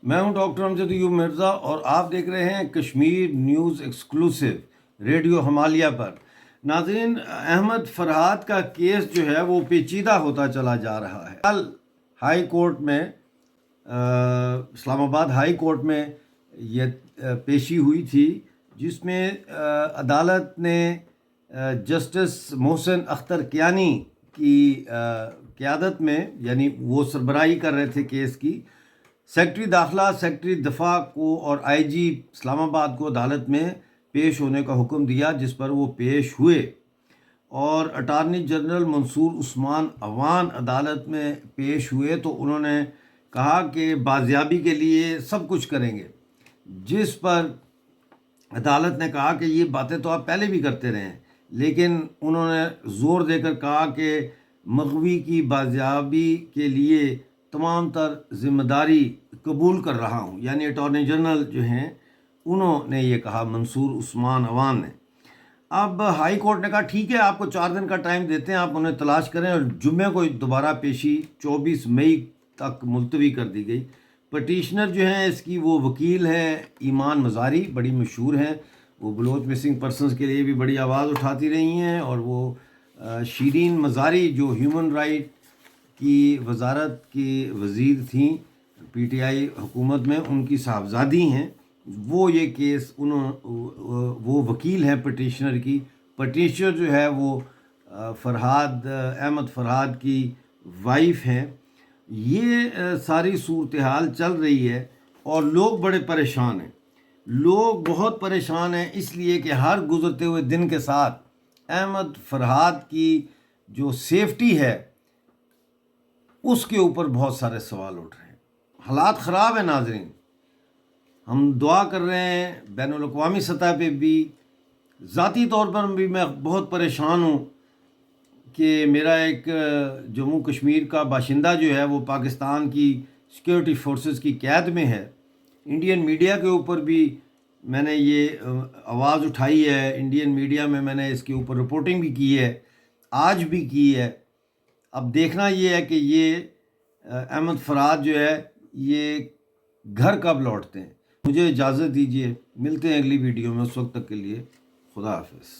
میں ہوں ڈاکٹر امجد ایوب مرزا اور آپ دیکھ رہے ہیں Kashmir news exclusive radio Himalaya پر۔ ناظرین، احمد فرحاد کا کیس جو ہے وہ پیچیدہ ہوتا چلا جا رہا ہے۔ کل ہائی کورٹ میں اسلام آباد ہائی کورٹ میں یہ پیشی ہوئی تھی، جس میں عدالت نے جسٹس محسن اختر کیانی کی قیادت میں، یعنی وہ سربراہی کر رہے تھے کیس کی، سیکرٹری داخلہ، سیکرٹری دفاع کو اور آئی جی اسلام آباد کو عدالت میں پیش ہونے کا حکم دیا، جس پر وہ پیش ہوئے اور اٹارنی جنرل منصور عثمان اوان عدالت میں پیش ہوئے تو انہوں نے کہا کہ بازیابی کے لیے سب کچھ کریں گے، جس پر عدالت نے کہا کہ یہ باتیں تو آپ پہلے بھی کرتے رہے ہیں، لیکن انہوں نے زور دے کر کہا کہ مغوی کی بازیابی کے لیے تمام تر ذمہ داری قبول کر رہا ہوں، یعنی اٹارنی جنرل جو ہیں انہوں نے یہ کہا، منصور عثمان اوان نے۔ اب ہائی کورٹ نے کہا ٹھیک ہے، آپ کو 4 دن کا ٹائم دیتے ہیں، آپ انہیں تلاش کریں، اور جمعے کو دوبارہ پیشی 24 مئی تک ملتوی کر دی گئی۔ پٹیشنر جو ہیں اس کی وہ وکیل ہیں ایمان مزاری، بڑی مشہور ہیں، وہ بلوچ مسنگ پرسنز کے لیے بھی بڑی آواز اٹھاتی رہی ہیں، اور وہ شیرین مزاری جو ہیومن رائٹ کی وزارت کی وزیر تھیں پی ٹی آئی حکومت میں، ان کی صاحبزادی ہیں، وہ یہ کیس وہ وکیل ہیں پٹیشنر کی۔ پٹیشنر جو ہے وہ احمد فرحاد کی وائف ہیں۔ یہ ساری صورتحال چل رہی ہے اور لوگ بڑے پریشان ہیں، لوگ بہت پریشان ہیں، اس لیے کہ ہر گزرتے ہوئے دن کے ساتھ احمد فرحاد کی جو سیفٹی ہے اس کے اوپر بہت سارے سوال اٹھ رہے ہیں۔ حالات خراب ہیں ناظرین، ہم دعا کر رہے ہیں بین الاقوامی سطح پہ بھی، ذاتی طور پر بھی میں بہت پریشان ہوں کہ میرا ایک جموں کشمیر کا باشندہ جو ہے وہ پاکستان کی سیکیورٹی فورسز کی قید میں ہے۔ انڈین میڈیا کے اوپر بھی میں نے یہ آواز اٹھائی ہے، انڈین میڈیا میں نے اس کے اوپر رپورٹنگ بھی کی ہے، آج بھی کی ہے۔ اب دیکھنا یہ ہے کہ یہ احمد فرحاد جو ہے یہ گھر کب لوٹتے ہیں۔ مجھے اجازت دیجیے، ملتے ہیں اگلی ویڈیو میں، اس وقت تک کے لیے خدا حافظ۔